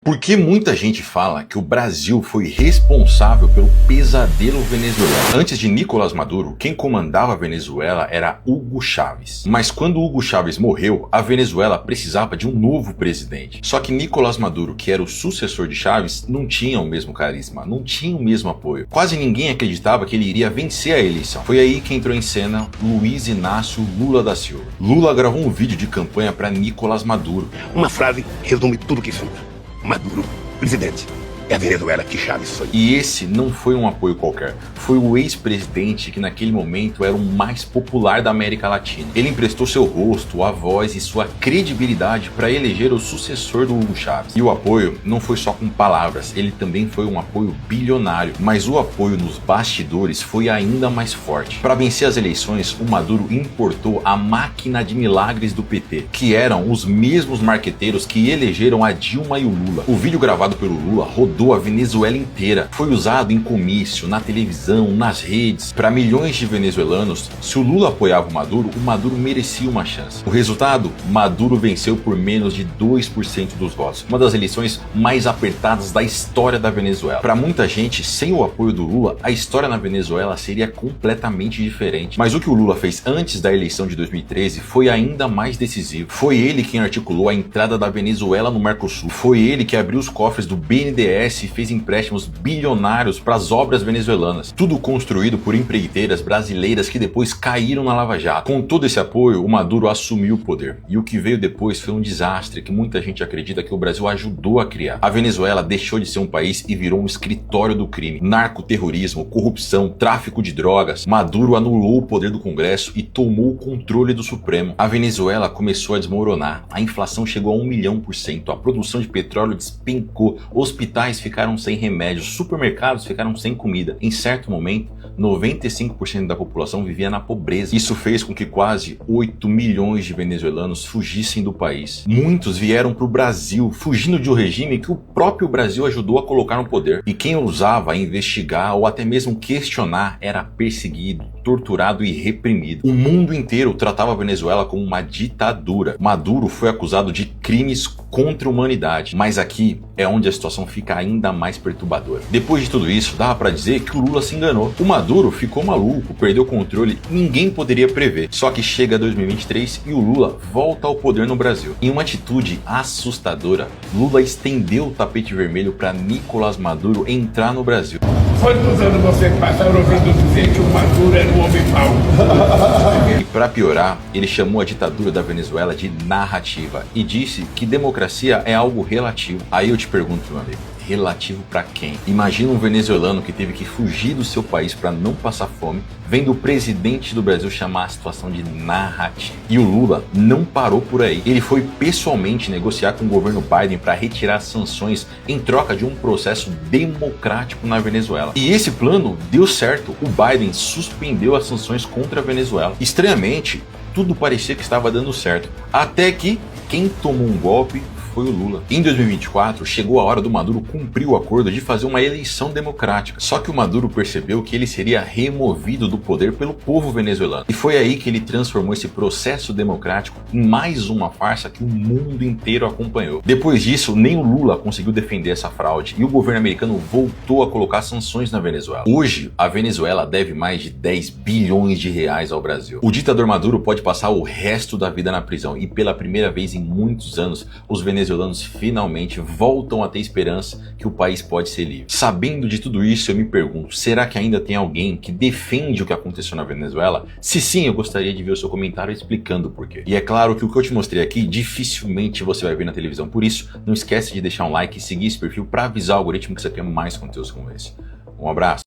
Por que muita gente fala que o Brasil foi responsável pelo pesadelo venezuelano? Antes de Nicolás Maduro, quem comandava a Venezuela era Hugo Chávez. Mas quando Hugo Chávez morreu, a Venezuela precisava de um novo presidente. Só que Nicolás Maduro, que era o sucessor de Chávez, não tinha o mesmo carisma, não tinha o mesmo apoio. Quase ninguém acreditava que ele iria vencer a eleição. Foi aí que entrou em cena Luiz Inácio Lula da Silva. Lula gravou um vídeo de campanha para Nicolás Maduro. Uma frase resume tudo que falta. Maduro, presidente. É a Venezuela que Chávez foi. E esse não foi um apoio qualquer. Foi o ex-presidente que naquele momento era o mais popular da América Latina. Ele emprestou seu rosto, a voz e sua credibilidade para eleger o sucessor do Hugo Chávez. E o apoio não foi só com palavras, ele também foi um apoio bilionário. Mas o apoio nos bastidores foi ainda mais forte. Para vencer as eleições, o Maduro importou a máquina de milagres do PT, que eram os mesmos marqueteiros que elegeram a Dilma e o Lula. O vídeo gravado pelo Lula rodou a Venezuela inteira. Foi usado em comício, na televisão, nas redes. Para milhões de venezuelanos, se o Lula apoiava o Maduro merecia uma chance. O resultado? Maduro venceu por menos de 2% dos votos. Uma das eleições mais apertadas da história da Venezuela. Para muita gente, sem o apoio do Lula, a história na Venezuela seria completamente diferente. Mas o que o Lula fez antes da eleição de 2013 foi ainda mais decisivo. Foi ele quem articulou a entrada da Venezuela no Mercosul. Foi ele que abriu os cofres do BNDES e fez empréstimos bilionários para as obras venezuelanas, tudo construído por empreiteiras brasileiras que depois caíram na Lava Jato. Com todo esse apoio, o Maduro assumiu o poder, e o que veio depois foi um desastre que muita gente acredita que o Brasil ajudou a criar. A Venezuela deixou de ser um país e virou um escritório do crime. Narcoterrorismo, corrupção, tráfico de drogas. Maduro anulou o poder do Congresso e tomou o controle do Supremo. A Venezuela começou a desmoronar, a inflação chegou a 1.000.000%, a produção de petróleo despencou, hospitais ficaram sem remédios, supermercados ficaram sem comida. Em certo momento, 95% da população vivia na pobreza. Isso fez com que quase 8 milhões de venezuelanos fugissem do país. Muitos vieram para o Brasil, fugindo de um regime que o próprio Brasil ajudou a colocar no poder. E quem ousava investigar ou até mesmo questionar era perseguido, torturado e reprimido. O mundo inteiro tratava a Venezuela como uma ditadura. Maduro foi acusado de crimes contra a humanidade. Mas aqui é onde a situação fica ainda mais perturbadora. Depois de tudo isso, dava para dizer que o Lula se enganou. O Maduro ficou maluco, perdeu o controle, ninguém poderia prever. Só que chega 2023 e o Lula volta ao poder no Brasil. Em uma atitude assustadora, Lula estendeu o tapete vermelho para Nicolás Maduro entrar no Brasil. Quantos anos você passaram ouvindo dizer que o Maduro era um homem mau? E para piorar, ele chamou a ditadura da Venezuela de narrativa e disse que democracia é algo relativo. Aí eu te pergunto, meu amigo, relativo para quem? Imagina um venezuelano que teve que fugir do seu país para não passar fome, vendo o presidente do Brasil chamar a situação de narrativa. E o Lula não parou por aí. Ele foi pessoalmente negociar com o governo Biden para retirar sanções em troca de um processo democrático na Venezuela. E esse plano deu certo. O Biden suspendeu as sanções contra a Venezuela. Estranhamente, tudo parecia que estava dando certo. Até que quem tomou um golpe foi o Lula. Em 2024, chegou a hora do Maduro cumprir o acordo de fazer uma eleição democrática. Só que o Maduro percebeu que ele seria removido do poder pelo povo venezuelano. E foi aí que ele transformou esse processo democrático em mais uma farsa que o mundo inteiro acompanhou. Depois disso, nem o Lula conseguiu defender essa fraude e o governo americano voltou a colocar sanções na Venezuela. Hoje, a Venezuela deve mais de 10 bilhões de reais ao Brasil. O ditador Maduro pode passar o resto da vida na prisão e pela primeira vez em muitos anos, os venezuelanos finalmente voltam a ter esperança que o país pode ser livre. Sabendo de tudo isso, eu me pergunto, será que ainda tem alguém que defende o que aconteceu na Venezuela? Se sim, eu gostaria de ver o seu comentário explicando o porquê. E é claro que o que eu te mostrei aqui, dificilmente você vai ver na televisão. Por isso, não esquece de deixar um like e seguir esse perfil para avisar o algoritmo que você quer mais conteúdos como esse. Um abraço.